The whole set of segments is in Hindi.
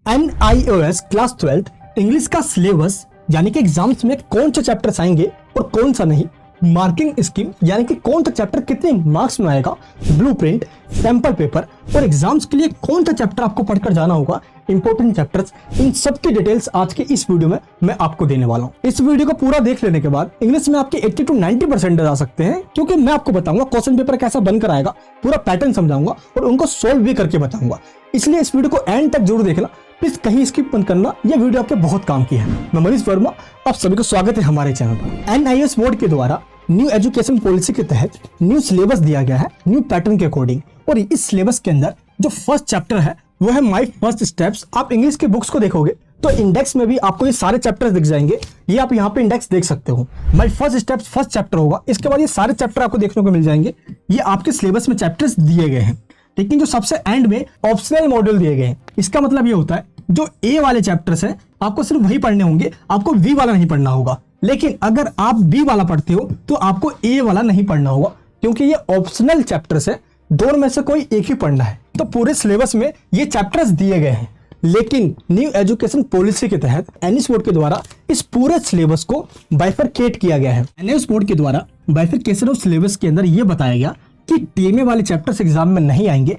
NIOS क्लास 12 इंग्लिश का सिलेबस यानी कि एग्जाम्स में कौन से चैप्टर्स आएंगे और कौन सा नहीं, मार्किंग स्कीम यानी कि कौन सा चैप्टर कितने मार्क्स में आएगा, ब्लूप्रिंट, सैंपल पेपर और एग्जाम्स के लिए कौन सा चैप्टर आपको पढ़कर जाना होगा, इंपॉर्टेंट चैप्टर्स, इन सब की डिटेल्स आज के इस वीडियो में मैं आपको देने वाला हूँ। इस वीडियो को पूरा देख लेने के बाद इंग्लिश में आपके 80 to 90% आ सकते हैं, क्योंकि मैं आपको बताऊंगा क्वेश्चन पेपर कैसा बनकर आएगा, पूरा पैटर्न समझाऊंगा और उनको सोल्व भी करके बताऊंगा। इसलिए इस वीडियो को एंड तक जरूर देखना, प्लीज कहीं स्किप मत करना, यह वीडियो आपके बहुत काम की है। मैं मनीष वर्मा, आप सभी को स्वागत है हमारे चैनल पर। NIOS बोर्ड के द्वारा न्यू एजुकेशन पॉलिसी के तहत न्यू सिलेबस दिया गया है न्यू पैटर्न के अकॉर्डिंग, और इस सिलेबस के अंदर जो फर्स्ट चैप्टर है वो है माय फर्स्ट स्टेप्स। आप इंग्लिश के बुक्स को देखोगे तो इंडेक्स में भी आपको ये सारे चैप्टर्स दिख जाएंगे, ये आप यहाँ पे इंडेक्स देख सकते हो। My first steps first chapter होगा, इसके बाद ये सारे चैप्टर आपको देखने को मिल जाएंगे। ये आपके सिलेबस में चैप्टर्स दिए गए हैं, लेकिन जो सबसे एंड में ऑप्शनल मॉड्यूल दिए गए हैं, इसका मतलब ये होता है जो ए वाले चैप्टर्स हैं आपको सिर्फ वही पढ़ने होंगे, आपको बी वाला नहीं पढ़ना होगा। लेकिन अगर आप बी वाला पढ़ते हो तो आपको ए वाला नहीं पढ़ना होगा, क्योंकि ये ऑप्शनल चैप्टर्स है, दोनों में से कोई एक ही पढ़ना है। तो पूरे सिलेबस में ये चैप्टर्स दिए गए हैं, लेकिन न्यू एजुकेशन पॉलिसी के तहत NIOS बोर्ड के द्वारा इस पूरे सिलेबस को बाइफरकेट किया गया है। NIOS बोर्ड के द्वारा बाइफरकेशन ऑफ सिलेबस के अंदर यह बताया गया कि टीएमए वाले चैप्टर्स एग्जाम में नहीं आएंगे।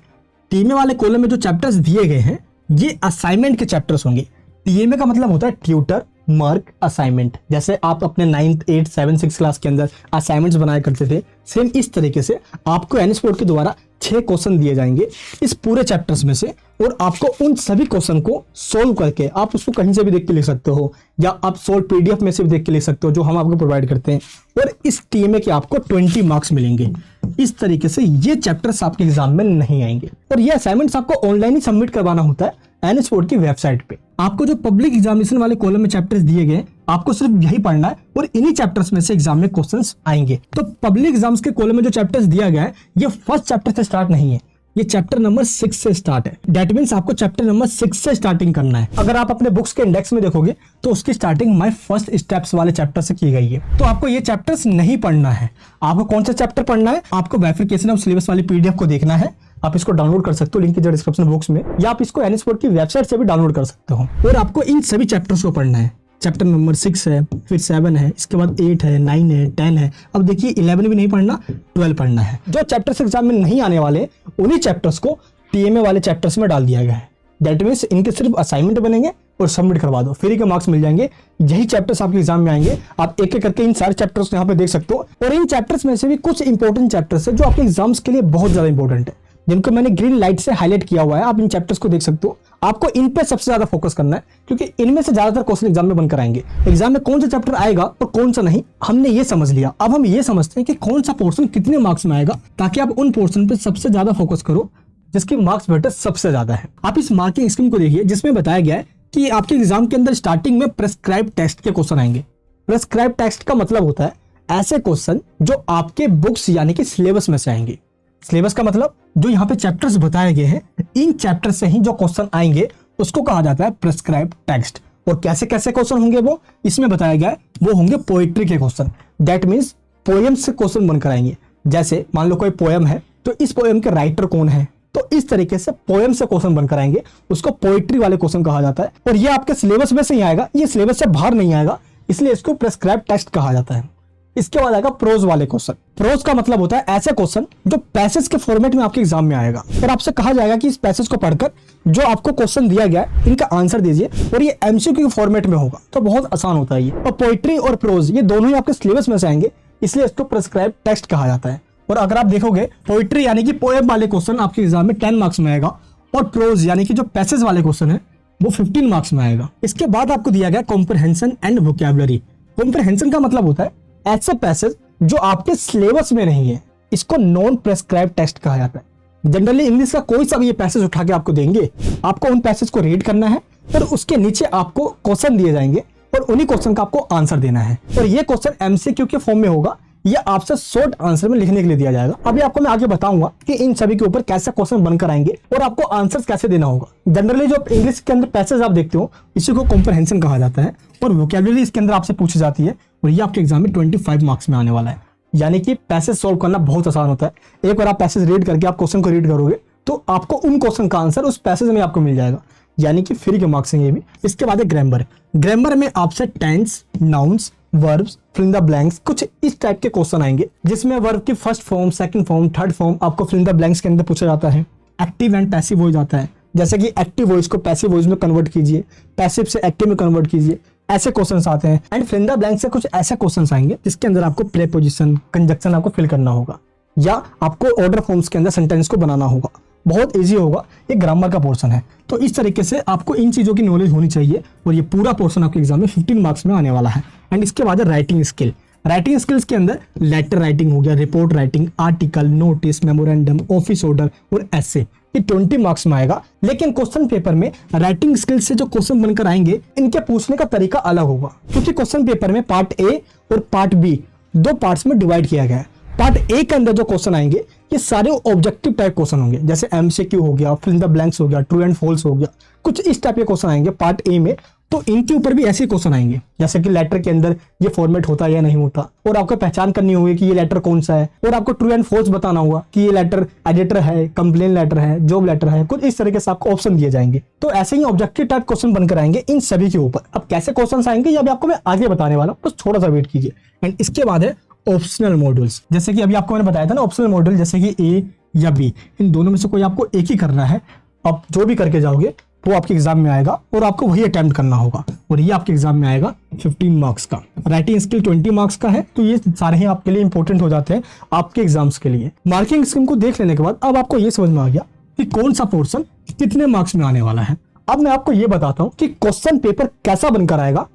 टीएमए वाले कॉलम में जो चैप्टर्स दिए गए हैं ये असाइनमेंट के चैप्टर्स होंगे। टीएमए का मतलब होता है ट्यूटर मार्क असाइनमेंट। जैसे आप अपने 9th 8th 7th 6th class के अंदर असाइनमेंट्स बनाया करते थे, सेम इस तरीके से आपको NIOS बोर्ड के द्वारा 6 क्वेश्चन दिए जाएंगे इस पूरे चैप्टर्स में से, और आपको उन सभी क्वेश्चन को सोल्व करके आप उसको कहीं से भी देख के लिख सकते हो, या आप सोल्व PDF में से भी देख के लिख सकते हो जो हम आपको प्रोवाइड करते हैं, और इस टीएमए के आपको 20 मार्क्स मिलेंगे। इस तरीके से ये चैप्टर्स आपके एग्जाम में नहीं आएंगे, और ये असाइनमेंट्स आपको ऑनलाइन ही सबमिट करवाना होता है NIOS बोर्ड की वेबसाइट पे। आपको जो पब्लिक एग्जामिनेशन वाले कॉलम में चैप्टर्स दिए गए आपको सिर्फ यही पढ़ना है, और इन्हीं चैप्टर्स में से एग्जाम में क्वेश्चंस आएंगे। तो पब्लिक एग्जाम्स के कॉलम में जो चैप्टर्स दिया गया है ये फर्स्ट चैप्टर से स्टार्ट नहीं है, ये चैप्टर नंबर 6 से स्टार्ट है। दैट मींस आपको चैप्टर नंबर 6 से स्टार्टिंग करना है। अगर आप अपने बुक्स के इंडेक्स में देखोगे तो उसकी स्टार्टिंग माय फर्स्ट स्टेप्स वाले चैप्टर से की गई है। तो आपको ये चैप्टर्स नहीं पढ़ना है। आपको कौन सा चैप्टर पढ़ना है, आपको बाइफरकेशन ऑफ सिलेबस वाली PDF को देखना है। आप इसको डाउनलोड कर सकते हो, लिंक है डिस्क्रिप्शन बॉक्स में, या आप इसको NIOS बोर्ड की वेबसाइट से भी डाउनलोड कर सकते हो। और आपको इन सभी चैप्टर्स को पढ़ना है। चैप्टर नंबर 6 है, फिर 7 है, इसके बाद 8 है, 9 है, 10 है। अब देखिए 11 भी नहीं पढ़ना, 12 पढ़ना है। जो चैप्टर्स एग्जाम में नहीं आने वाले उन्हीं चैप्टर्स को टीएमए वाले चैप्टर्स में डाल दिया गया है। दैट मीन्स इनके सिर्फ असाइनमेंट बनेंगे और सबमिट करवा दो, फ्री के मार्क्स मिल जाएंगे। यही चैप्टर्स आपके एग्जाम में आएंगे। आप एक एक करके इन सारे चैप्टर्स यहाँ पे देख सकते हो, और इन चैप्टर्स में से भी कुछ इंपॉर्टेंट चैप्टर्स है जो आपके एग्जाम्स के लिए बहुत ज्यादा इंपॉर्टेंट है, जिनको मैंने ग्रीन लाइट से हाईलाइट किया हुआ है। आप इन चैप्टर्स को देख सकते हो। आपको इन पे सबसे ज्यादा फोकस करना है, क्योंकि इनमें से ज्यादातर क्वेश्चन एग्जाम में बनकर आएंगे। एग्जाम में कौन सा चैप्टर आएगा और कौन सा नहीं, हमने ये समझ लिया। अब हम ये समझते हैं कि कौन सा पोर्शन कितने मार्क्स में आएगा, ताकि आप उन पोर्शन पे सबसे ज्यादा फोकस करो जिसकी मार्क्स वेटेज सबसे ज्यादा है। आप इस मार्किंग स्कीम को देखिए, जिसमें बताया गया है कि आपके एग्जाम के अंदर स्टार्टिंग में प्रेस्क्राइब टेक्स्ट के क्वेश्चन आएंगे। प्रेस्क्राइब टेक्स्ट का मतलब होता है ऐसे क्वेश्चन जो आपके बुक्स यानी कि सिलेबस में से आएंगे। सिलेबस का मतलब जो यहाँ पे चैप्टर्स बताए गए हैं, इन चैप्टर से ही जो क्वेश्चन आएंगे उसको कहा जाता है प्रेस्क्राइब टेक्स्ट। और कैसे कैसे क्वेश्चन होंगे वो इसमें बताया गया है, वो होंगे पोएट्री के क्वेश्चन। दैट मीन्स पोएम से क्वेश्चन बनकर आएंगे। जैसे मान लो कोई पोएम है तो इस पोएम के राइटर कौन है, तो इस तरीके से पोएम से क्वेश्चन बनकर आएंगे, उसको पोएट्री वाले क्वेश्चन कहा जाता है। और ये आपके सिलेबस में से ही आएगा, ये सिलेबस से बाहर नहीं आएगा, इसलिए इसको प्रेस्क्राइब टेक्स्ट कहा जाता है। इसके बाद आएगा प्रोज वाले क्वेश्चन। प्रोज का मतलब होता है ऐसे क्वेश्चन जो पैसेज के फॉर्मेट में आपके एग्जाम में आएगा, और आपसे कहा जाएगा कि इस पैसेज को पढ़कर जो आपको क्वेश्चन दिया गया है इनका आंसर दीजिए, और ये MCQ के फॉर्मेट में होगा, तो बहुत आसान होता है ये। और पोइट्री और प्रोज ये दोनों ही आपके सिलेबस में से आएंगे, इसलिए इसको प्रेस्क्राइब टेक्स्ट कहा जाता है। और अगर आप देखोगे पोइट्री यानी कि पोएम वाले क्वेश्चन आपके एग्जाम में 10 मार्क्स में आएगा, और प्रोज यानी कि जो पैसेज वाले क्वेश्चन है वो 15 मार्क्स में आएगा। इसके बाद आपको दिया गया कॉम्प्रहेंशन एंड वोकैबुलरी। कॉम्प्रहेंशन का मतलब होता है ऐसे पैसेज जो आपके सिलेबस में नहीं है, इसको नॉन प्रेस्क्राइब टेक्स्ट कहा जाता है। जनरली इंग्लिश का कोई सा भी ये पैसेज उठा के आपको देंगे, आपको उन पैसेज को रीड करना है, और उसके नीचे आपको क्वेश्चन दिए जाएंगे, और उन्हीं क्वेश्चन का आपको आंसर देना है। और ये क्वेश्चन MCQ के फॉर्म में होगा, ये आपसे शॉर्ट आंसर में लिखने के लिए दिया जाएगा। अभी आपको मैं आगे बताऊंगा कि इन सभी के ऊपर कैसे क्वेश्चन बनकर आएंगे और आपको आंसर्स कैसे देना होगा। जनरली जो इंग्लिश के अंदर पैसेज आप देखते हो इसी को कॉम्प्रहेंशन कहा जाता है, और वोकैबुलरी इसके अंदर आपसे पूछी जाती है, और ये आपके एग्जाम में 25 मार्क्स में आने वाला है। यानी कि पैसेज सोल्व करना बहुत आसान होता है। एक बार आप पैसेज रीड करके आप क्वेश्चन को रीड करोगे तो आपको उन क्वेश्चन का आंसर उस पैसेज में आपको मिल जाएगा। यानी कि फ्री के मार्क्स हैं ये भी। इसके बाद है ग्रामर। ग्रामर में आपसे tense, nouns, verbs, fill in the blanks, कुछ इस टाइप के क्वेश्चन आएंगे जिसमें वर्ब की first form, second form, third form आपको फिल इन द ब्लैंक्स के अंदर पूछा जाता है। एक्टिव एंड पैसिव वॉइस आता है, जैसे कि एक्टिव वॉइस को पैसिव वॉइस में कन्वर्ट कीजिए, पैसिव से एक्टिव में कन्वर्ट कीजिए, ऐसे क्वेश्चंस आते हैं। And fill in the blank से कुछ ऐसे क्वेश्चंस आएंगे जिसके अंदर आपको प्रीपोजिशन, कंजक्शन आपको फिल करना होगा या आपको ऑर्डर फॉर्म्स के अंदर सेंटेंस को बनाना होगा। बहुत इजी होगा, ये ग्रामर का पोर्शन है। तो इस तरीके से आपको इन चीज़ों की नॉलेज होनी चाहिए और ये पूरा पोर्शन आपके एग्जाम में 15 मार्क्स में आने वाला है। एंड इसके बाद है राइटिंग स्किल। राइटिंग स्किल्स के अंदर लेटर राइटिंग हो गया, report writing, article, notice, memorandum, office order और ऐसे, ये 20 मार्क्स में आएगा। लेकिन क्वेश्चन पेपर में राइटिंग स्किल से जो क्वेश्चन बनकर आएंगे इनके पूछने का तरीका अलग होगा, क्योंकि क्वेश्चन पेपर में पार्ट ए और पार्ट बी दो पार्ट्स में डिवाइड किया गया है। पार्ट ए के अंदर जो क्वेश्चन आएंगे ये सारे ऑब्जेक्टिव टाइप क्वेश्चन होंगे, जैसे एमसीक्यू हो गया, फिल इन द ब्लैंक्स हो गया, ट्रू एंड फॉल्स हो गया, कुछ इस टाइप के क्वेश्चन आएंगे पार्ट ए में। तो इनके ऊपर भी ऐसे क्वेश्चन आएंगे, जैसे कि लेटर के अंदर ये फॉर्मेट होता है या नहीं होता, और आपको पहचान करनी होगी कि ये लेटर कौन सा है, और आपको ट्रू एंड फॉल्स बताना होगा कि ये लेटर एडिटर है, कंप्लेन लेटर है, जॉब लेटर है, कुछ इस तरीके से आपको ऑप्शन दिए जाएंगे। तो ऐसे ही ऑब्जेक्टिव टाइप क्वेश्चन बनकर आएंगे इन सभी के ऊपर। अब कैसे क्वेश्चन आएंगे ये अभी आपको मैं आगे बताने वाला हूँ, बस थोड़ा सा वेट कीजिए। एंड इसके बाद है ऑप्शनल मॉड्यूल्स। जैसे कि अभी आपको मैंने बताया था ना, ऑप्शनल मॉड्यूल जैसे कि ए या बी, इन दोनों में से कोई आपको एक ही करना है। आप जो भी करके जाओगे वो आपके एग्जाम में आएगा और आपको वही अटेम्प्ट करना होगा, और ये आपके एग्जाम में आएगा 15 मार्क्स का। राइटिंग स्किल 20 मार्क्स का है, तो ये सारे ही आपके लिए इंपॉर्टेंट हो जाते हैं आपके एग्जाम्स के लिए। मार्किंग स्कीम को देख लेने के बाद अब आपको ये समझ में आ गया कि कौन सा पोर्शन कितने मार्क्स में आने वाला है। अब मैं आपको ये बताता हूँ कि क्वेश्चन पेपर कैसा बनकर आएगा,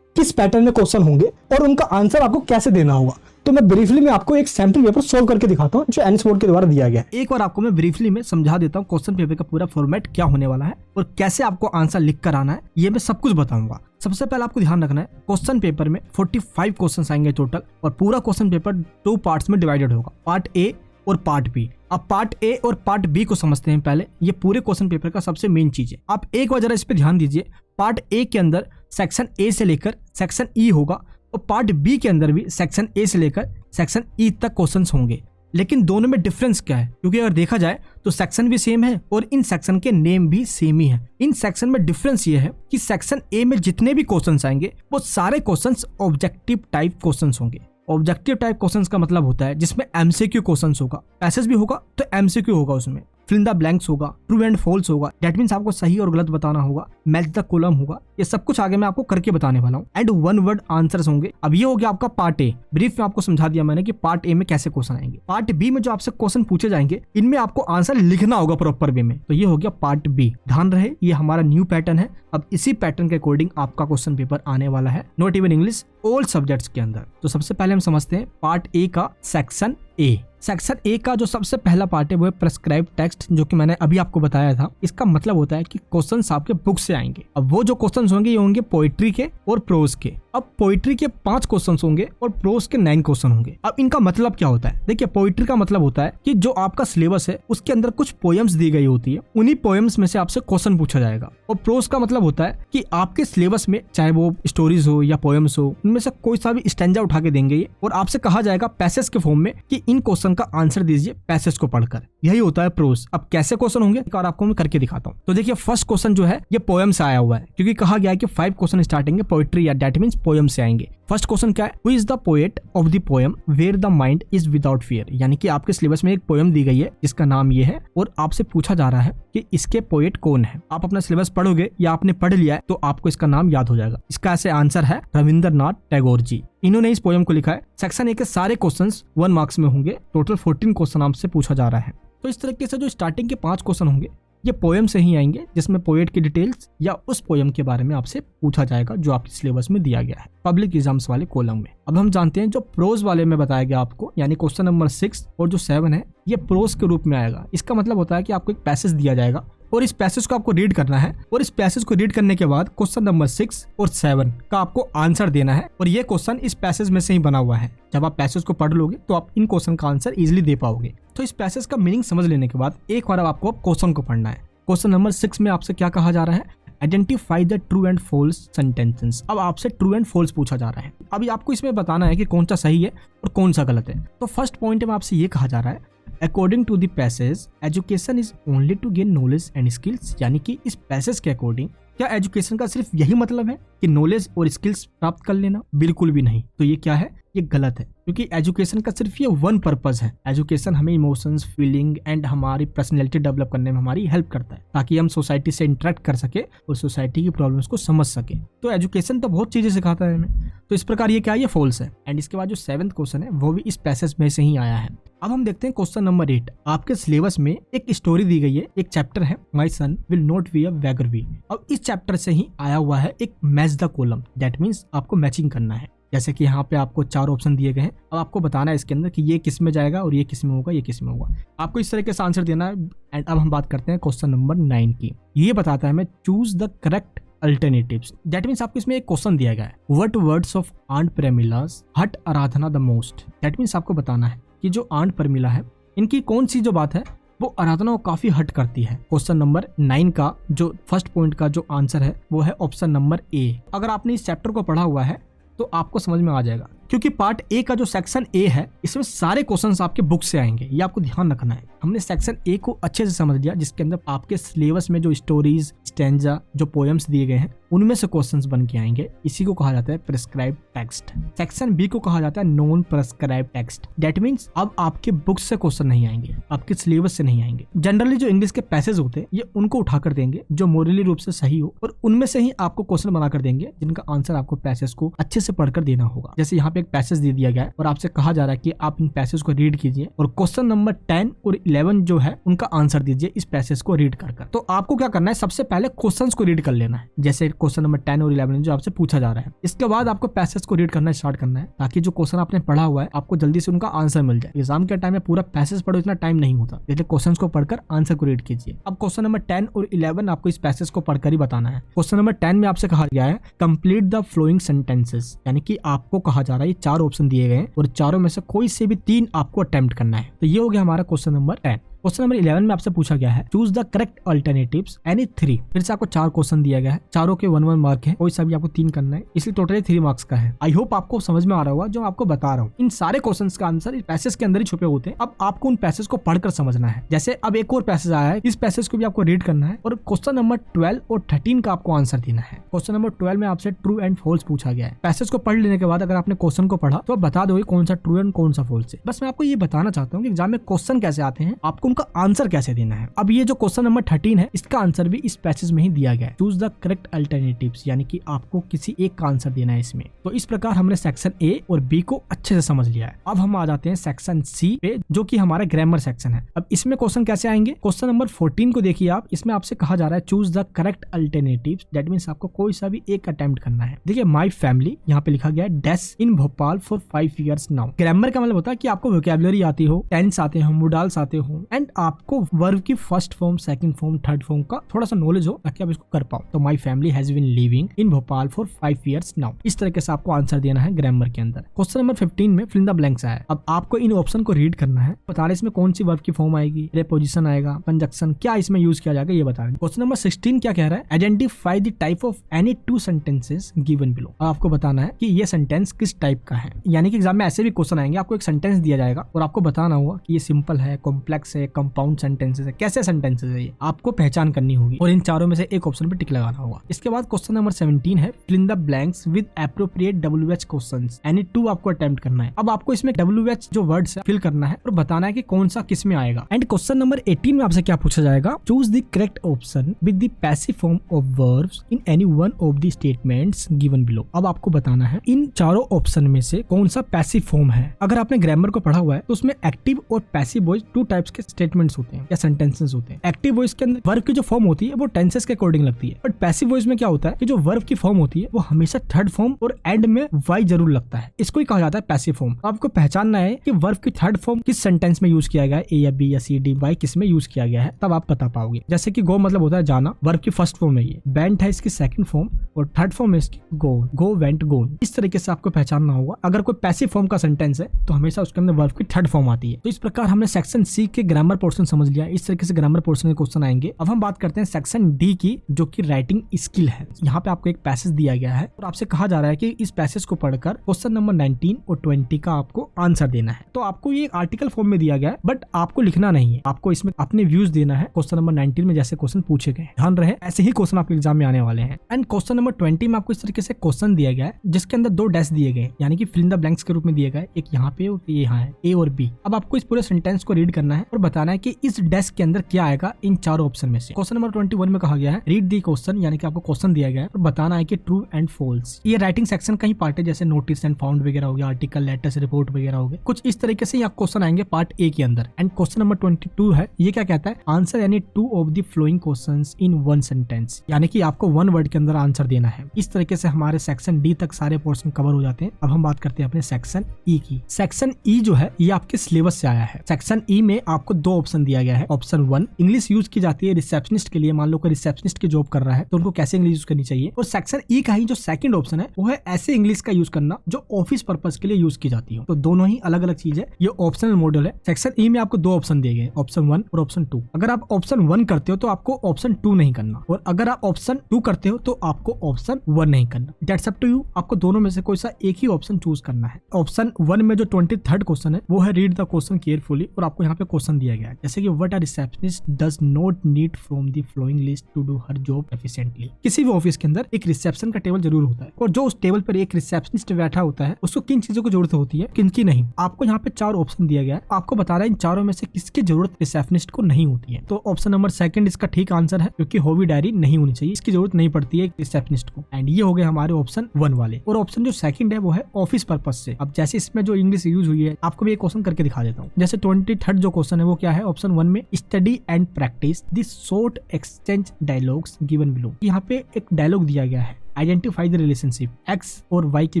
किस पैटर्न में क्वेश्चन होंगे और उनका आंसर आपको कैसे देना होगा। तो मैं ब्रीफली में आपको एक सैंपल पेपर सॉल्व करके दिखाता हूं जो एनएस बोर्ड के द्वारा दिया गया है। एक बार आपको मैं ब्रीफली में समझा देता हूं क्वेश्चन पेपर का पूरा फॉर्मेट क्या होने वाला है और कैसे आपको आंसर लिख कर आना है, ये मैं सब कुछ बताऊंगा। सबसे पहले आपको ध्यान रखना है, क्वेश्चन पेपर में 45 क्वेश्चन आएंगे टोटल, और पूरा क्वेश्चन पेपर 2 पार्ट्स में डिवाइडेड होगा, पार्ट ए और पार्ट बी। अब पार्ट ए और पार्ट बी को समझते हैं पहले, ये पूरे क्वेश्चन पेपर का सबसे मेन चीज है। आप एक बार जरा इस पे ध्यान दीजिए, पार्ट ए के अंदर सेक्शन ए से लेकर सेक्शन ई होगा, और पार्ट बी के अंदर भी सेक्शन ए से लेकर सेक्शन ई तक क्वेश्चंस होंगे। लेकिन दोनों में डिफरेंस क्या है, क्योंकि अगर देखा जाए तो सेक्शन भी सेम है और इन सेक्शन के नेम भी सेम ही है। इन सेक्शन में डिफरेंस ये है कि सेक्शन ए में जितने भी क्वेश्चंस आएंगे वो सारे क्वेश्चंस ऑब्जेक्टिव टाइप क्वेश्चंस होंगे। ऑब्जेक्टिव टाइप क्वेश्चंस का मतलब होता है जिसमें एमसीक्यू क्वेश्चंस होगा, पैसेज भी होगा तो एमसीक्यू होगा, उसमें फिल इन द ब्लैंक्स होगा, ट्रू एंड फॉल्स होगा, दैट मींस आपको सही और गलत बताना होगा, मैच द कॉलम होगा, ये सब कुछ आगे मैं आपको करके बताने वाला हूँ। एंड 1 वर्ड आंसर्स होंगे। अब ये हो गया आपका पार्ट ए। ब्रीफ में आपको समझा दिया मैंने कि पार्ट ए में कैसे क्वेश्चन आएंगे। पार्ट बी में जो आपसे क्वेश्चन पूछे जाएंगे इनमें आपको आंसर लिखना होगा प्रॉपर वे में। तो ये हो गया पार्ट बी। ध्यान रहे ये हमारा न्यू पैटर्न है। अब इसी पैटर्न के अकॉर्डिंग आपका क्वेश्चन पेपर आने वाला है, not even English, all subjects के अंदर। तो सबसे पहले हम समझते हैं पार्ट ए का सेक्शन ए। सेक्शन ए का जो सबसे पहला पार्ट है वो है प्रेस्क्राइब टेक्स्ट, जो कि मैंने अभी आपको बताया था। इसका मतलब होता है कि क्वेश्चंस आपके बुक से आएंगे। अब वो जो क्वेश्चंस होंगे ये होंगे पोइट्री के और प्रोज के। अब पोइट्री के 5 क्वेश्चंस होंगे और प्रोज के 9 क्वेश्चन होंगे। अब इनका मतलब क्या होता है, देखिए पोइट्री का मतलब होता है कि जो आपका सिलेबस है उसके अंदर कुछ पोएम्स दी गई होती है, उन्हीं पोएम्स में से आपसे क्वेश्चन पूछा जाएगा। और प्रोज का मतलब होता है कि आपके सिलेबस में चाहे वो स्टोरीज हो या पोएम्स हो, उनमें से कोई सा भी स्टैंजा उठा के देंगे ये, और आपसे कहा जाएगा पैसेज के फॉर्म में कि इन क्वेश्चन का आंसर दीजिए पैसेज को पढ़कर। यही होता है प्रोज। अब कैसे क्वेश्चन होंगे और आपको मैं करके दिखाता हूँ। तो देखिए फर्स्ट क्वेश्चन जो है ये पोएम से आया हुआ है, क्योंकि कहा गया है कि 5 क्वेश्चन स्टार्टिंग है पोइट्री या दैट मींस पोएम से आएंगे। फर्स्ट क्वेश्चन क्या है, who is the poet of the poem where the mind is without fear. यानी कि आपके सिलेबस में एक पोएम दी गई है जिसका नाम ये है, और आपसे पूछा जा रहा है कि इसके पोएट कौन है। आप अपना सिलेबस पढ़ोगे या आपने पढ़ लिया है तो आपको इसका नाम याद हो जाएगा। इसका ऐसे आंसर है रविंद्रनाथ टैगोर जी। इन्होंने इस पोएम को लिखा है। सेक्शन ए के सारे क्वेश्चंस 1 मार्क्स में होंगे। टोटल 14 क्वेश्चन आपसे पूछा जा रहा है। तो इस तरीके से जो स्टार्टिंग के 5 क्वेश्चन होंगे ये पोएम से ही आएंगे, जिसमें पोएट की डिटेल्स या उस पोएम के बारे में आपसे पूछा जाएगा जो आपके सिलेबस में दिया गया है पब्लिक एग्जाम्स वाले कॉलम में। अब हम जानते हैं जो प्रोज वाले में बताया गया आपको, यानी क्वेश्चन नंबर 6 और जो 7 है ये प्रोज के रूप में आएगा। इसका मतलब होता है कि आपको एक पैसेज दिया जाएगा और इस पैसेज को आपको रीड करना है, और इस पैसेज को रीड करने के बाद क्वेश्चन नंबर 6 और 7 का आपको आंसर देना है। और ये क्वेश्चन इस पैसेज में से ही बना हुआ है। जब आप पैसेज को पढ़ लोगे तो आप इन क्वेश्चन का आंसर इजीली दे पाओगे। तो इस पैसेज का मीनिंग समझ लेने के बाद एक बार आपको क्वेश्चन को पढ़ना है। क्वेश्चन नंबर 6 में आपसे क्या कहा जा रहा है, identify the true and false sentences. अब आपसे ट्रू एंड फॉल्स पूछा जा रहा है। अभी आपको इसमें बताना है कि कौन सा सही है और कौन सा गलत है। तो फर्स्ट पॉइंट में आपसे ये कहा जा रहा है, according to the passage education is only to gain knowledge and skills, यानी कि इस पैसेज के अकॉर्डिंग क्या एजुकेशन का सिर्फ यही मतलब है कि नॉलेज और स्किल्स प्राप्त कर लेना? बिल्कुल भी नहीं। तो ये क्या है? ये गलत है, क्योंकि एजुकेशन का सिर्फ ये वन पर्पस है। एजुकेशन हमें इमोशंस, फीलिंग एंड हमारी पर्सनैलिटी डेवलप करने में हमारी हेल्प करता है, ताकि हम सोसाइटी से इंटरेक्ट कर सके और सोसाइटी की प्रॉब्लम्स को समझ सके। तो एजुकेशन तो बहुत चीजें सिखाता है हमें। तो इस प्रकार ये क्या है? ये फॉल्स है। एंड इसके बाद जो 7th क्वेश्चन है वो भी इस पैसेज में से ही आया है। अब हम देखते हैं क्वेश्चन नंबर 8। आपके सिलेबस में एक स्टोरी दी गई है, एक चैप्टर है माई सन विल नॉट बी अ वैगरवी। अब इस चैप्टर से ही आया हुआ है एक match the column, that means आपको मैचिंग करना है। जैसे कि यहाँ पे आपको 4 ऑप्शन दिए गए हैं, अब आपको बताना है इसके अंदर कि ये किस में जाएगा और ये किस में होगा, ये किस में होगा। आपको इस तरीके से आंसर देना है। एंड अब हम बात करते हैं क्वेश्चन नंबर 9 की। ये बताता है हमें choose the correct alternatives. That means आपको इसमें एक क्वेश्चन दिया गया है, व्हाट वर्ड्स ऑफ आंट प्रेमिलास हट आराधना द मोस्ट। दैट मीन्स आपको बताना है कि जो आंट प्रमिला है इनकी कौन सी जो बात है वो आराधना को काफी हट करती है। क्वेश्चन नंबर 9 का जो फर्स्ट पॉइंट का जो आंसर है वो है ऑप्शन नंबर ए। अगर आपने इस चैप्टर को पढ़ा हुआ है तो आपको समझ में आ जाएगा, क्योंकि पार्ट ए का जो सेक्शन ए है इसमें सारे क्वेश्चंस आपके बुक से आएंगे, ये आपको ध्यान रखना है। हमने सेक्शन ए को अच्छे से समझ लिया, जिसके अंदर आपके सिलेबस में जो स्टोरीज, स्टैंजा, जो पोएम्स दिए गए हैं उनमें से क्वेश्चंस बन के आएंगे। इसी को कहा जाता है प्रिस्क्राइब टेक्स्ट। सेक्शन बी को कहा जाता है non prescribe text. That means अब आपके बुक से क्वेश्चन नहीं आएंगे, आपके सिलेबस से नहीं आएंगे। जनरली जो इंग्लिश के पैसेज होते हैं ये उनको उठाकर देंगे जो मोरली रूप से सही हो, और उनमें से ही आपको क्वेश्चन बनाकर देंगे जिनका आंसर आपको पैसेज को अच्छे से पढ़कर देना होगा। जैसे यहाँ पे एक पैसेज दे दिया गया है और आपसे कहा जा रहा है कि आप इन पैसेज को रीड कीजिए और क्वेश्चन नंबर 10 और 11 जो है उनका आंसर दीजिए इस पैसेज को रीड कर। तो आपको क्या करना है, सबसे पहले क्वेश्चंस को रीड कर लेना है, जैसे क्वेश्चन नंबर 10 और 11 जो आपसे पूछा जा रहा है। इसके बाद आपको पैसेज को रीड करना स्टार्ट करना है, ताकि जो क्वेश्चन आपने पढ़ा हुआ है आपको जल्दी से उनका आंसर मिल जाए। एग्जाम के टाइम में पूरा पैसेज पढ़ो इतना टाइम नहीं होता, इसलिए क्वेश्चंस को पढ़कर आंसर को रीड कीजिए। अब क्वेश्चन नंबर 10 और 11 आपको इस पैसेज को पढ़कर ही बताना है। क्वेश्चन नंबर 10 में आपसे कहा गया है कंप्लीट द फ्लोइंग सेंटेंसेस, यानी कि आपको कहा जा रहा है ये 4 ऑप्शन दिए गए हैं और चारों में से कोई से भी 3 आपको अटेम्प्ट करना है। तो ये हो गया हमारा क्वेश्चन नंबर 10। क्वेश्चन नंबर 11 में आपसे पूछा गया है choose the correct alternatives any 3। फिर से आपको 4 क्वेश्चन दिया गया है, चारों के 1-1 मार्क है, कोई सा भी आपको 3 करना है, इसलिए टोटली 3 मार्क्स का है। आई होप आपको समझ में आ रहा होगा जो आपको बता रहा हूँ। इन सारे क्वेश्चंस का आंसर इस पैसेज के अंदर ही छुपे होते हैं। अब आपको उन पैसेज को पढ़कर समझना है। जैसे अब एक और पैसेज आया है, इस पैसेज को भी आपको रीड करना है और क्वेश्चन नंबर 12 और 13 का आपको आंसर देना है। क्वेश्चन नंबर 12 में आपसे ट्रू एंड फॉल्स पूछा गया है। पैसेज को पढ़ लेने के बाद अगर आपने क्वेश्चन को पढ़ा तो आप बता दोगे कौन सा ट्रू एंड कौन सा फॉल्स है। बस मैं आपको ये बताना चाहता हूँ कि एग्जाम में क्वेश्चन कैसे आते हैं, आपको उनका आंसर कैसे देना है। अब ये जो क्वेश्चन नंबर 13 है इसका आंसर भी इस पैसेज में ही दिया गया है, चूज द करेक्ट अल्टरनेटिव्स, यानी कि आपको किसी एक का आंसर देना है इसमें। तो इस प्रकार हमने सेक्शन ए और बी को अच्छे से समझ लिया है। अब हम आ जाते हैं सेक्शन सी पे, जो कि हमारा ग्रामर सेक्शन है। अब इसमें क्वेश्चन कैसे आएंगे, क्वेश्चन नंबर 14 को देखिए आप, इसमें आपसे कहा जा रहा है choose the correct alternatives. That means आपको कोई सा भी एक अटेम्प्ट करना है। देखिए माय फैमिली यहाँ पे लिखा गया है dash in Bhopal for 5 years now. Grammar का मतलब होता है कि आपको वोकैबुलरी आती हो, टेंस आते हो, मोडाल्स आते हो, एंड आपको वर्ब की first form, second form, third form का थोड़ा सा नॉलेज हो ताकि आप इसको कर पाओ। तो my family has been living in Bhopal for 5 years now. इस तरीके से आपको आंसर देना है ग्रामर के अंदर। क्वेश्चन नंबर 15 में फिल इन द ब्लैंक्स आया है। अब आपको इन ऑप्शन को रीड करना है, बताना इसमें कौन सी वर्ब की फॉर्म आएगी, प्रीपोजिशन आएगा, कंजक्शन क्या इसमें यूज किया जाएगा ये बताना। क्वेश्चन नंबर 16 क्या कह रहा है, identify the type of any 2 sentences given below. आपको बताना है कि ये सेंटेंस किस टाइप का है। यानी कि एग्जाम में ऐसे भी क्वेश्चन आएंगे, आपको एक सेंटेंस दिया जाएगा और आपको बताना होगा कि ये सिंपल है, कॉम्प्लेक्स है, कंपाउंड सेंटेंसेस है, कैसे सेंटेंसेस है ये आपको पहचान करनी होगी और इन चारों में से एक ऑप्शन पे टिक लगाना होगा। इसके बाद क्वेश्चन नंबर 17 है fill in the blanks with appropriate WH questions, यानी 2 आपको अटेम्प्ट करना है। अब आपको इसमें WH जो वर्ड्स है फिल करना है और बताना है कि कौन सा किस में आएगा। एंड क्वेश्चन नंबर 18 में आपसे क्या पूछा जाएगा, choose the correct option with the passive form of verbs in any one of the statements given below. अब आपको बताना है इन चारों ऑप्शन में से कौन सा पैसिव फॉर्म है। अगर आपने ग्रामर को पढ़ा हुआ है तो उसमें एक्टिव और पैसिव वॉइस 2 टाइप्स के स्टेटमेंट्स होते हैं या सेंटेंसेस होते हैं। एक्टिव वॉइस के अंदर वर्ब की जो फॉर्म होती है वो टेंसेस के अकॉर्डिंग लगती है, बट पैसिव वॉइस में क्या होता है कि जो वर्ब की फॉर्म होती है वो हमेशा थर्ड फॉर्म और एंड में वाई जरूर लगता है। इसको ही कहा जाता है पैसिव फॉर्म। आपको पहचानना है कि वर्ब की थर्ड फॉर्म किस सेंटेंस में यूज किया गया है, ए या बी या सी डी, वाई किस में यूज किया गया है, तब आप बता पाओगे। जैसे कि गो मतलब होता है जाना, वर्ब की फर्स्ट फॉर्म है ये। बेंट है इसकी सेकंड फॉर्म, और थर्ड फॉर्म है इसकी गो, गो वेंट गोन। इस तरीके से आपको पहचानना होगा। अगर कोई पैसिव फॉर्म का सेंटेंस है तो हमेशा उसके अंदर वर्ब की थर्ड फॉर्म आती है। तो इस प्रकार हमने सेक्शन सी के ग्रामर पोर्शन समझ लिया। इस तरीके से ग्रामर पोर्शन के क्वेश्चन आएंगे। अब हम बात करते हैं सेक्शन डी की, जो कि राइटिंग स्किल है। यहाँ पे आपको एक पैसेज दिया गया है और आपसे कहा जा रहा है कि इस पैसेज को पढ़कर क्वेश्चन नंबर 19 और 20 का आपको आंसर देना है। तो आपको ये आर्टिकल फॉर्म में दिया गया है, बट आपको लिखना नहीं है, आपको इसमें अपने व्यूज देना है। क्वेश्चन नंबर 19 में जैसे क्वेश्चन पूछे गए, ध्यान रहे ऐसे ही क्वेश्चन आपके एग्जाम में आने वाले हैं। एंड क्वेश्चन नंबर 20 में आपको इस तरीके से क्वेश्चन दिया गया है, जिसके अंदर 2 डैश दिए गए, यानी कि फिल इन द ब्लैंक्स के रूप में दिए गए, एक यहाँ पे और ये यहाँ है, ए और बी। अब आपको इस पूरे सेंटेंस को रीड करना है और बताना है कि इस डैश के अंदर क्या आएगा इन चारों ऑप्शन में से। क्वेश्चन नंबर 21 में कहा गया है रीड दी क्वेश्चन, यानी कि आपको क्वेश्चन दिया गया है और बताना है कि ट्रू एंड फॉल्स। ये राइटिंग सेक्शन का ही पार्ट है, जैसे नोटिस एंड फाउंड वगैरह हो गया, आर्टिकल, लेटर्स, रिपोर्ट वगैरह हो गए, कुछ इस तरीके से क्वेश्चन आएंगे पार्ट ए के अंदर। एंड क्वेश्चन नंबर 22 है, ये क्या कहता है, आंसर यानी 2 of the flowing questions in 1 sentence, यानी कि आपको 1 वर्ड के अंदर आंसर देना है। इस तरीके से हमारे सेक्शन डी तक सारे पोर्शन कवर हो जाते हैं। अब हम बात करते हैं अपने सेक्शन ई की। सेक्शन ई जो है ये आपके सिलेबस से आया है। सेक्शन ई में आपको 2 ऑप्शन दिया गया है। ऑप्शन 1 इंग्लिश यूज की जाती है रिसेप्शनिस्ट के लिए। मान लो कोई रिसेप्शनिस्ट की जॉब कर रहा है तो उनको कैसे इंग्लिश यूज करनी चाहिए। और सेक्शन ई का ही जो सेकंड ऑप्शन है वो है ऐसे इंग्लिश का यूज करना जो ऑफिस पर्पज के लिए यूज की जाती हो। तो दोनों ही अलग अलग चीज है, ये ऑप्शनल मॉडल है। सेक्शन ई में आपको 2 ऑप्शन दिए गए, ऑप्शन 1 और ऑप्शन 2। अगर आप ऑप्शन 1 करते हो तो आपको ऑप्शन 2 नहीं करना, और अगर आप ऑप्शन 2 करते हो तो आपको ऑप्शन 1 नहीं करना। दैट्स अप टू यू, आपको दोनों में से कोई सा एक ही ऑप्शन चूज करना है। ऑप्शन 1 में जो 23rd क्वेश्चन है वो है रीड द क्वेश्चन केयरफुली, और आपको यहाँ पे क्वेश्चन दिया गया है जैसे कि what a receptionist does not need from the following list to do her job efficiently. किसी भी ऑफिस के अंदर एक रिसेप्शन का टेबल जरूर होता है, और जो उस टेबल पर एक रिसेप्शनिस्ट बैठा होता है उसको किन चीजों की जरूरत होती है, किन की नहीं। आपको यहाँ पे 4 ऑप्शन दिया गया है, आपको बता रहा है इन चारों में से किसकी जरूरत रिसेप्शनिस्ट को नहीं होती है। तो ऑप्शन नंबर 2 इसका ठीक आंसर है, क्योंकि हॉबी डायरी नहीं होनी चाहिए, इसकी जरूरत नहीं पड़ती है रिसेप्शनिस्ट को। एंड ये हो गए हमारे ऑप्शन 1 वाले। और ऑप्शन जो 2 है वो है ऑफिस पर्पज से। अब जैसे इसमें जो इंग्लिश यूज हुई है, आपको भी एक क्वेश्चन करके दिखा देता हूँ। जैसे 23rd जो क्वेश्चन है वो क्या है, ऑप्शन 1 में study and practice the short exchange dialogues given below. यहाँ पे एक डायलॉग दिया गया है, आइडेंटिफाई द रिलेशनशिप, एक्स और वाई के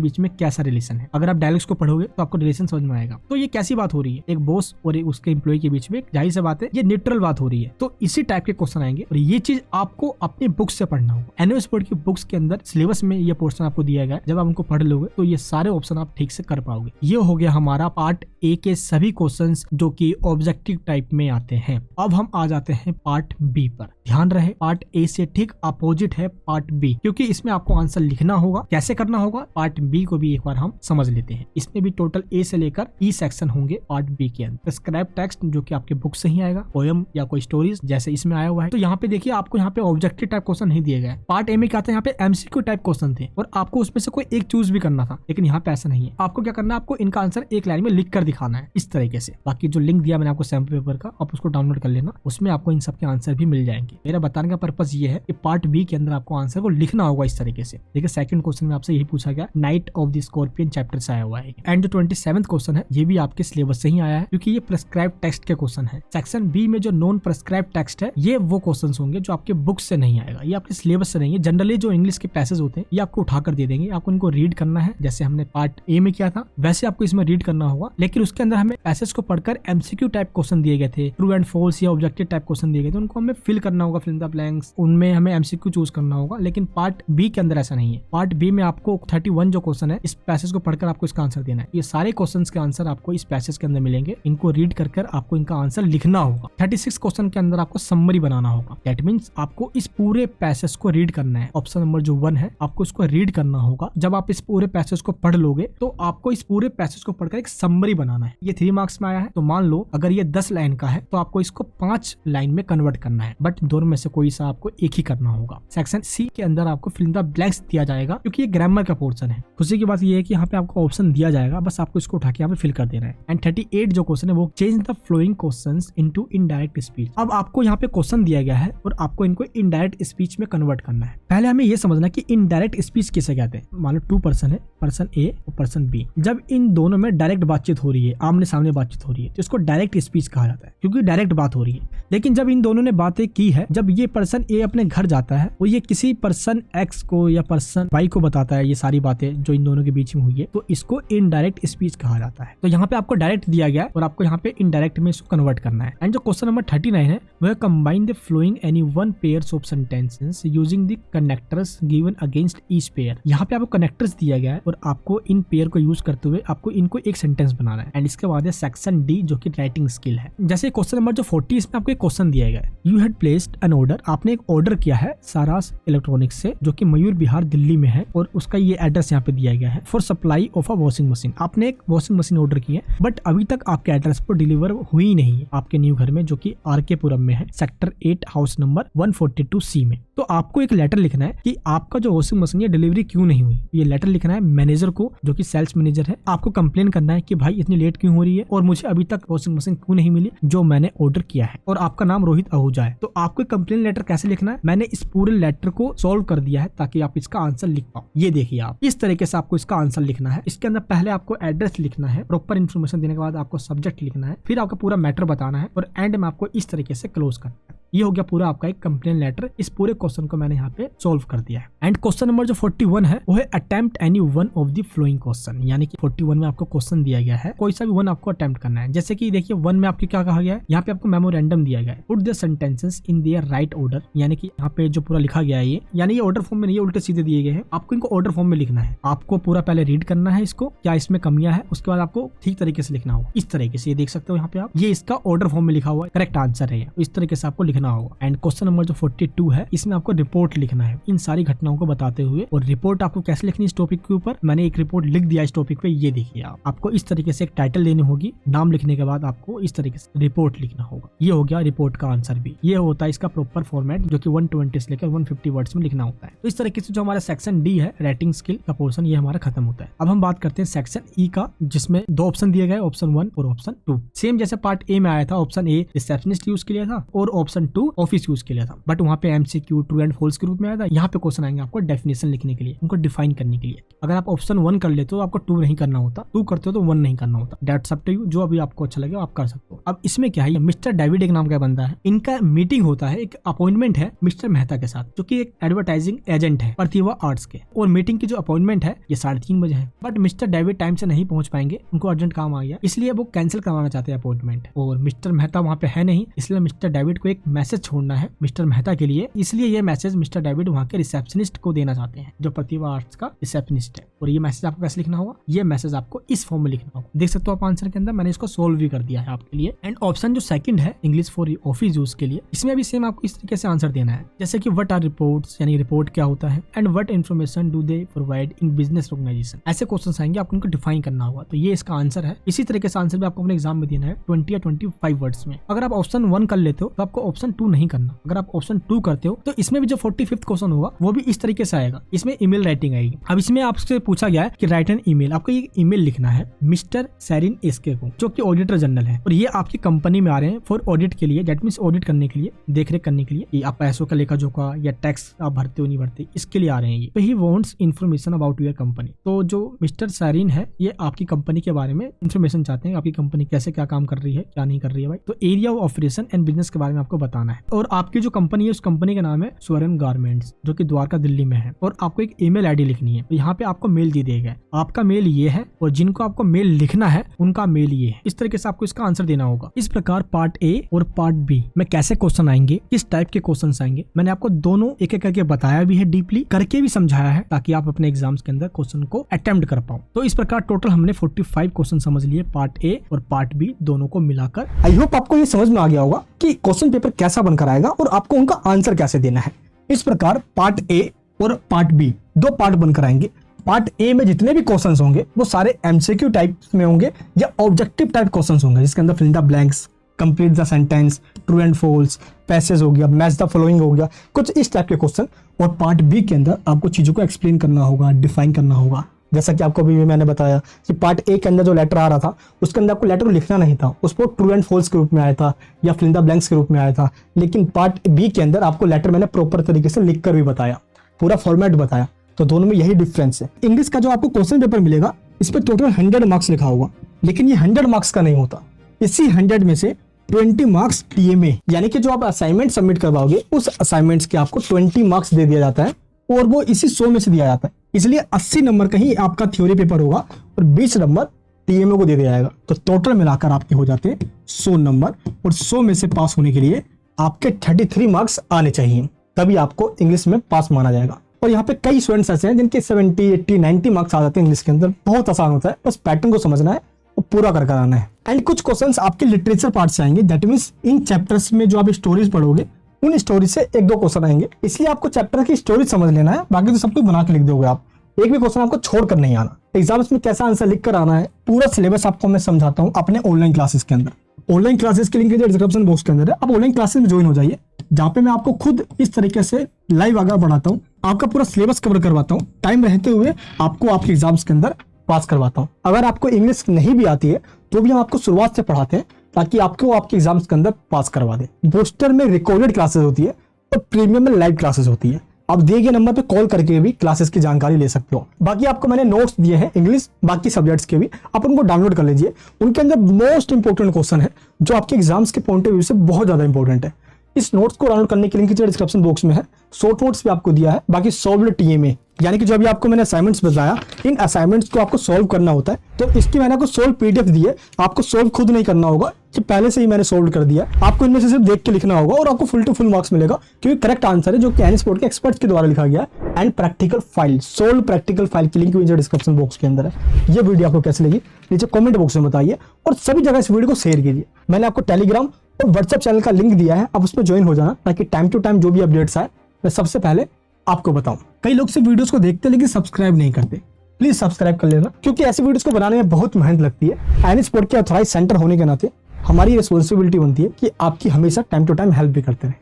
बीच में कैसा रिलेशन है। अगर आप डायलॉग्स को पढ़ोगे तो आपको रिलेशन समझ में आएगा। तो ये कैसी बात हो रही है, एक बॉस और एक उसके एम्प्लॉय के बीच में, जाहिर सी बात है ये न्यूट्रल बात हो रही है। तो इसी टाइप के क्वेश्चन आएंगे, और ये चीज आपको अपनी बुक से पढ़ना होगा। एनओएस बोर्ड की बुक्स के अंदर सिलेबस में ये पोर्शन आपको दिया गया है। जब आप उनको पढ़ लोगे तो ये सारे ऑप्शन आप ठीक से कर पाओगे। ये हो गया हमारा पार्ट ए के सभी क्वेश्चन जो कि ऑब्जेक्टिव टाइप में आते हैं। अब हम आ जाते हैं पार्ट बी पर। ध्यान रहे पार्ट ए से ठीक अपोजिट है पार्ट बी, क्योंकि इसमें आपको आंसर लिखना होगा। कैसे करना होगा, पार्ट बी को भी एक बार हम समझ लेते हैं। इसमें भी टोटल ए से लेकर ई सेक्शन होंगे पार्ट बी के अंदर। प्रिस्क्राइब टेक्स्ट जो कि आपके बुक से ही आएगा, पोएम या कोई स्टोरीज जैसे इसमें आया हुआ है। तो यहाँ पे देखिए आपको यहाँ पे ऑब्जेक्टिव टाइप क्वेश्चन नहीं दिए गए। पार्ट ए में क्या था, यहाँ पे एमसीक्यू टाइप क्वेश्चन थे और आपको उसमें से कोई एक चूज भी करना था, लेकिन यहाँ पे ऐसा नहीं है। आपको क्या करना है, आपको इनका आंसर एक लाइन में लिख कर दिखाना है इस तरीके से। बाकी जो लिंक दिया मैंने आपको सैम्पल पेपर का, आप उसको डाउनलोड कर लेना, उसमें आपको इन सब के आंसर भी मिल जाएंगे। मेरा बताने का पर्पज ये है कि पार्ट बी के अंदर आपको आंसर को लिखना होगा इस तरीके से। देखिए सेकंड क्वेश्चन में आपसे यही पूछा गया, night of the scorpion chapter से आया हुआ है। एंड जो 27th क्वेश्चन है ये भी आपके सिलेबस से ही आया है, क्योंकि ये प्रिस्क्राइब टेक्स्ट के क्वेश्चन है। सेक्शन बी में जो नॉन प्रिस्क्राइब टेक्स्ट है ये वो क्वेश्चन होंगे जो आपके बुक से नहीं आएगा, ये आपके सिलेबस से नहीं है। जनरली जो इंग्लिश के पैसेज होते हैं ये आपको उठाकर दे देंगे, आपको इनको रीड करना है जैसे हमने पार्ट ए में किया था वैसे आपको इसमें रीड करना होगा। लेकिन उसके अंदर हमें पैसेज को पढ़कर एमसीक्यू टाइप क्वेश्चन दिए गए थे, ट्रू एंड फॉल्स या ऑब्जेक्टिव टाइप क्वेश्चन दिए गए थे, उनको हमें फिल करना होगा, फिल इन द ब्लैंक्स, उनमें हमें एमसीक्यू चूज करना होगा। लेकिन पार्ट बी के अंदर ऐसा नहीं है। पार्ट बी में आपको 31 जो क्वेश्चन है इस पैसेज को पढ़कर आपको इसका आंसर देना है। ये सारे क्वेश्चंस के आंसर आपको इस पैसेज के अंदर मिलेंगे, इनको रीड कर आपको इनका आंसर लिखना होगा। 36 क्वेश्चन के अंदर आपको समरी बनाना होगा। दैट मींस आपको इस पूरे पैसेज को रीड करना है। ऑप्शन नंबर जो 1 है आपको इसको रीड करना होगा। जब आप इस पूरे पैसेज को पढ़ लोगे तो आपको इस पूरे पैसेज को पढ़कर एक समरी बनाना है। ये 3 मार्क्स में आया है, तो मान लो अगर ये 10 लाइन का है तो आपको इसको 5 लाइन में कन्वर्ट करना है, बट दोनों में से कोई सा आपको एक ही करना होगा। सेक्शन सी के अंदर आपको फिल इन द ब्लैंक्स दिया जाएगा, क्योंकि ये ग्रामर का पोर्शन है। खुशी की बात ये है कि यहाँ पे आपको ऑप्शन दिया जाएगा, बस आपको इसको उठा के यहाँ पे फिल कर देना है। एंड 38 जो क्वेश्चन है वो change the flowing questions into indirect speech. अब आपको यहाँ पे क्वेश्चन दिया गया है और आपको इनको इनडायरेक्ट स्पीच में कन्वर्ट करना है। पहले हमें ये समझना कि इनडायरेक्ट स्पीच किसे कहते हैं। मान लो 2 पर्सन है, पर्सन ए और पर्सन बी, जब इन दोनों में डायरेक्ट बातचीत हो रही है, आमने सामने बातचीत हो रही है, तो इसको डायरेक्ट स्पीच कहा जाता है, क्योंकि डायरेक्ट बात हो रही है। लेकिन जब इन दोनों ने बातें की है, जब ये पर्सन ए अपने घर जाता है और ये किसी पर्सन एक्स को या पर्सन वाई को बताता है ये सारी बातें जो इन दोनों के बीच में हुई है, तो इसको इनडायरेक्ट स्पीच कहा जाता है। तो यहाँ पे आपको डायरेक्ट दिया गया है और आपको यहाँ पे इनडायरेक्ट में इसको कन्वर्ट करना है। एंड जो क्वेश्चन नंबर 39 है वह combine the flowing any one pairs of sentences using the connectors given against each pair. यहाँ पे आपको कनेक्टर्स दिया गया है और आपको इन पेयर को यूज करते हुए आपको इनको एक सेंटेंस बनाना है। एंड इसके बाद है सेक्शन डी जो कि राइटिंग स्किल है। जैसे क्वेश्चन नंबर जो 40 इसमें आपको एक क्वेश्चन दिया गया है, you had placed an order, आपने एक ऑर्डर किया है सारास इलेक्ट्रॉनिक्स से जो कि मयूर विहार दिल्ली में है और उसका ये एड्रेस यहाँ पे दिया गया है, for supply of a washing machine. आपने एक वॉशिंग मशीन ऑर्डर की है बट अभी तक आपके एड्रेस पर डिलीवर हुई नहीं है आपके न्यू घर में जो कि आरके पुरम में है, सेक्टर 8 हाउस नंबर 142C में। तो आपको एक लेटर लिखना है कि आपका जो वॉशिंग मशीन है डिलीवरी क्यों नहीं हुई। ये लेटर लिखना है मैनेजर को जो कि सेल्स मैनेजर है। आपको कंप्लेन करना है कि भाई इतनी लेट क्यों हो रही है और मुझे अभी तक वॉशिंग मशीन क्यों नहीं मिली जो मैंने ऑर्डर किया है, और आपका नाम रोहित आहूजा है। तो आपको कंप्लेन लेटर कैसे लिखना है, मैंने इस पूरे लेटर को सॉल्व कर दिया है ताकि आप इसका आंसर लिख पाओ। ये देखिए आप इस तरीके से आपको इसका आंसर लिखना है। इसके अंदर पहले आपको एड्रेस लिखना है, प्रॉपर इन्फॉर्मेशन देने के बाद आपको सब्जेक्ट लिखना है, फिर आपका पूरा मैटर बताना है और एंड में आपको इस तरीके से क्लोज करना है। ये हो गया पूरा आपका एक कंप्लेन लेटर। इस पूरे क्वेश्चन को मैंने यहाँ पे सॉल्व कर दिया है। एंड क्वेश्चन नंबर जो 41 है वो है attempt any one of the flowing question, यानी कि 41 में आपको क्वेश्चन दिया गया है, कोई सा भी वन आपको अटेम्प्ट करना है। जैसे कि देखिए 1 में आपके क्या कहा गया है, यहाँ पे आपको मेमोरेंडम दिया गया है, put the sentences in their right order, यानी कि यहाँ पे जो पूरा लिखा गया है ये, यानी ये ऑर्डर फॉर्म में नहीं, उल्टे सीधे दिए गए हैं, आपको इनको ऑर्डर फॉर्म में लिखना है। आपको पूरा पहले रीड करना है इसको, क्या इसमें कमियां है, उसके बाद आपको ठीक तरीके से लिखना होगा। इस तरीके से ये देख सकते हो यहाँ पे आप, ये इसका ऑर्डर फॉर्म में लिखा हुआ है, करेक्ट आंसर है। इस तरीके से आपको लिखना होगा। एंड क्वेश्चन नंबर जो 42 है इसमें आपको रिपोर्ट लिखना है इन सारी घटनाओं को बताते हुए। और रिपोर्ट आपको कैसे लिखनी है इस टॉपिक के ऊपर, मैंने एक रिपोर्ट लिख दिया इस टॉपिक पे, ये देखिए आप। आपको इस तरीके से एक टाइटल देनी होगी, नाम लिखने के बाद आपको इस तरीके से रिपोर्ट लिखना होगा। ये हो गया रिपोर्ट का आंसर भी। ये होता है इसका प्रॉपर फॉर्मेट जो कि 120 से लेकर 150 वर्ड्स में लिखना होता है। तो इस तरीके से जो हमारा सेक्शन डी है राइटिंग स्किल का पोर्शन ये हमारा खत्म होता है। अब हम बात करते हैं सेक्शन ई का, जिसमें 2 ऑप्शन दिए गए, ऑप्शन 1 और ऑप्शन 2। सेम जैसे पार्ट ए में आया था, ऑप्शन ए रिसेप्शनिस्ट यूज के लिए था और ऑप्शन 2 ऑफिस यूज के लिए था, बट वहाँ पे एमसीक्यू ट्रू एंड फॉल्स के रूप में आया था। यहाँ पे क्वेश्चन आएंगे आपको डेफिनेशन लिखने के लिए, उनको डिफाइन करने के लिए। अगर आप ऑप्शन 1 कर लेते हो तो आपको 2 नहीं करना होता, 2 करते हो तो 1 नहीं करना होता। दैट्स अप टू यू, जो अभी आपको अच्छा लगे आप कर सकते हो। अब इसमें क्या है, मिस्टर डेविड एक नाम का बंदा है, इनका मीटिंग होता है, एक अपॉइंटमेंट है मिस्टर मेहता के साथ जो कि एक एडवर्टाइजिंग एजेंट है प्रतिभा आर्ट्स के, और मीटिंग की जो अपॉइंटमेंट है ये 3:30 बजे है। बट मिस्टर डेविड टाइम से नहीं पहुंच पाएंगे, उनको अर्जेंट काम आ गया, इसलिए वो कैंसिल करवाना चाहते हैं अपॉइंटमेंट। और मिस्टर मेहता वहाँ पे है नहीं, इसलिए मिस्टर डेविड को एक मैसेज छोड़ना है मिस्टर मेहता के लिए, इसलिए ये मैसेज मिस्टर डेविड वहाँ के रिसेप्शनिस्ट को देना चाहते हैं जो प्रतिभा आर्ट्स का रिसेप्शनिस्ट है। और ये मैसेज आपको कैसे लिखना होगा, ये मैसेज आपको इस फॉर्म में लिखना होगा। देख सकते हो आप आंसर के अंदर, मैंने इसको सोल्व भी कर दिया है आपके लिए। एंड ऑप्शन जो सेकंड है इंग्लिश फॉर ऑफिस यूज के लिए, इसमें भी सेम आपको इस तरीके से आंसर देना है, जैसे कि व्हाट आर रिपोर्ट्स, यानी रिपोर्ट क्या होता है, and what information do they provide in business organization. ऐसे क्वेश्चंस आएंगे, आपको उनको डिफाइन करना होगा। तो ये इसका आंसर है। इसी तरीके से आंसर भी आपको अपने एग्जाम में देना है 20 या 25 वर्ड्स में। अगर आप ऑप्शन 1 कर लेते हो तो आपको ऑप्शन 2 नहीं करना। अगर आप ऑप्शन 2 करते हो तो इसमें भी जो 45th क्वेश्चन होगा वो भी इस तरीके से आएगा, इसमें ईमेल राइटिंग आएगी। अब इसमें आपसे पूछा गया है कि राइट एन ईमेल, आपको ये ईमेल लिखना है मिस्टर सैरिन एसके को जो कि ऑडिटर जनरल है, और ये आपकी कंपनी में आ रहे हैं फॉर ऑडिट के लिए, दैट मींस ऑडिट करने के लिए, देखरेख करने के लिए, ये आप पैसों का लेखा जोखा या टैक्स आप भरते हो नहीं भरते, इसके लिए आ रहे हैं ये। तो he wants information about your company. तो जो मिस्टर सैरिन है ये आपकी कंपनी के बारे में इन्फॉर्मेशन चाहते हैं, आपकी कंपनी कैसे क्या काम कर रही है क्या नहीं कर रही है भाई। तो area of operation and business के बारे में आपको बताना है। और आपकी जो कंपनी है उस कंपनी का नाम है स्वर्ण गारमेंट्स जो कि द्वारका दिल्ली में है, और आपको एक ईमेल आईडी लिखनी है। तो यहाँ पे आपको मेल दे दिया गया, आपका मेल ये है और जिनको आपको मेल लिखना है उनका मेल ये है। इस तरीके से आपको इसका आंसर देना होगा। इस प्रकार पार्ट ए और पार्ट बी में कैसे क्वेश्चन आएंगे, किस टाइप के क्वेश्चन आएंगे, मैंने आपको दोनों एक एक करके बताया भी है, डीपली करके भी समझाया है, ताकि आप अपने एग्जाम्स के अंदर क्वेश्चन को अटेम्प्ट कर पाओ। तो इस प्रकार टोटल हमने 45 क्वेश्चन समझ लिए, पार्ट ए और पार्ट बी दोनों को मिलाकर। आई होप आपको ये समझ में आ गया होगा कि क्वेश्चन पेपर कैसा बनकर आएगा और आपको उनका आंसर कैसे देना है। इस प्रकार पार्ट ए और पार्ट बी 2 पार्ट बनकर आएंगे। पार्ट ए में जितने भी क्वेश्चंस होंगे वो सारे एमसीक्यू टाइप में होंगे या ऑब्जेक्टिव टाइप क्वेश्चंस होंगे, जिसके अंदर fill the blanks, complete the sentence, true and false, passage हो गया, मैच द फॉलोइंग हो गया, कुछ इस टाइप के क्वेश्चन। और पार्ट बी के अंदर आपको चीजों को एक्सप्लेन करना होगा, डिफाइन करना होगा। जैसा कि आपको अभी मैंने बताया कि पार्ट ए के अंदर जो लेटर आ रहा था उसके अंदर आपको लेटर को लिखना नहीं था, उसको ट्रू एंड फॉल्स के रूप में आया था या फिल द ब्लैंक्स के रूप में आया था। लेकिन पार्ट बी के अंदर आपको लेटर मैंने प्रॉपर तरीके से लिख कर भी बताया, पूरा फॉर्मेट बताया। तो दोनों में यही डिफरेंस है। इंग्लिश का जो आपको क्वेश्चन पेपर मिलेगा इस पर टोटल 100 मार्क्स लिखा होगा, लेकिन ये 100 मार्क्स का नहीं होता। इसी 100 में से 20 मार्क्स टीएमए, यानी कि जो आप असाइनमेंट सबमिट करवाओगे उस असाइनमेंट्स के आपको 20 मार्क्स दे दिया जाता है और वो इसी 100 में से दिया जाता है। इसलिए 80 नंबर का ही आपका थ्योरी पेपर होगा और 20 नंबर टीएमए को दे दिया जाएगा। तो टोटल मिलाकर आपके हो जाते हैं 100 नंबर, और 100 में से पास होने के लिए आपके 33 मार्क्स आने चाहिए, तभी आपको इंग्लिश में पास माना जाएगा। और यहाँ पे कई स्टूडेंट्स ऐसे हैं जिनके 70, 80, 90 मार्क्स आ जाते हैं इंग्लिश के अंदर। बहुत आसान होता है, बस पैटर्न को समझना है और पूरा कर आना है। एंड कुछ क्वेश्चंस आपके लिटरेचर पार्ट से आएंगे, दैट मींस इन चैप्टर्स में जो आप स्टोरीज पढ़ोगे उन स्टोरी से 1-2 क्वेश्चन आएंगे, इसलिए आपको चैप्टर की स्टोरी समझ लेना है, बाकी तो सब कुछ बना के लिख दोगे आप। एक भी क्वेश्चन आपको छोड़कर नहीं आना। एग्जाम्स में कैसा आंसर लिख कर आना है, पूरा सिलेबस आपको मैं समझाता हूँ अपने ऑनलाइन क्लासेस के अंदर। ऑनलाइन क्लासेस के लिंक डिस्क्रिप्शन बॉक्स के अंदर है, आप ऑनलाइन क्लासेस में ज्वाइन हो जाइए, जहाँ पे मैं आपको खुद इस तरीके से लाइव आगे बढ़ाता हूँ, आपका पूरा सिलेबस कवर करवाता हूँ, टाइम रहते हुए आपको आपके एग्जाम्स के अंदर पास करवाता हूँ। अगर आपको इंग्लिश नहीं भी आती है तो भी हम आपको शुरुआत से पढ़ाते हैं, ताकि आपको आपके एग्जाम्स के अंदर पास करवा दे। बूस्टर में रिकॉर्डेड क्लासेस होती है और प्रीमियम में लाइव क्लासेस होती है। आप दिए गए नंबर पे कॉल करके भी क्लासेस की जानकारी ले सकते हो। बाकी आपको मैंने नोट्स दिए हैं इंग्लिश बाकी सब्जेक्ट्स के भी, आप उनको डाउनलोड कर लीजिए। उनके अंदर मोस्ट इंपोर्टेंट क्वेश्चन है जो आपके एग्जाम्स के पॉइंट ऑफ व्यू से बहुत ज्यादा इंपॉर्टेंट है। इस नोट्स को डाउनलोड करने के लिंक डिस्क्रिप्शन बॉक्स में है। शॉर्ट नोट्स भी आपको दिया है, बाकी सॉल्व्ड टीएमए, यानी कि जो अभी आपको मैंने असाइनमेंट्स बताया, इन असाइनमेंट्स को आपको सॉल्व करना होता है। तो इसकी मैंने आपको सोल्व पीडीएफ दी है, आपको सोल्व खुद नहीं करना होगा, कि पहले से ही मैंने सोल्व कर दिया। आपको इनमें से सिर्फ देख के लिखना होगा और आपको फुल टू फुल मार्क्स मिलेगा, क्योंकि करेक्ट आंसर है जो कि एनएस बोर्ड के एक्सपर्ट्स के द्वारा लिखा गया है। And practical file, solve practical file की लिंक नीचे डिस्क्रिप्शन बॉक्स के अंदर है। ये वीडियो आपको कैसी लगी नीचे कमेंट बॉक्स में बताइए, और सभी जगह इस वीडियो को शेयर कीजिए। मैंने आपको टेलीग्राम और व्हाट्सएप चैनल का लिंक दिया है, आप उसमें ज्वाइन हो जाना, ताकि टाइम टू टाइम जो भी अपडेट्स आए मैं सबसे पहले आपको बताऊं। कई लोग से वीडियोस को देखते लेकिन सब्सक्राइब नहीं करते, प्लीज सब्सक्राइब कर लेना, क्योंकि ऐसी वीडियोस को बनाने में बहुत मेहनत लगती है। एनएस बोर्ड के ऑथराइज सेंटर होने के नाते हमारी रिस्पॉन्सिबिलिटी बनती है कि आपकी हमेशा टाइम टू टाइम हेल्प भी करते रहे।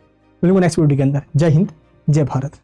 मिलूंगा नेक्स्ट वीडियो के अंदर। जय हिंद, जय भारत।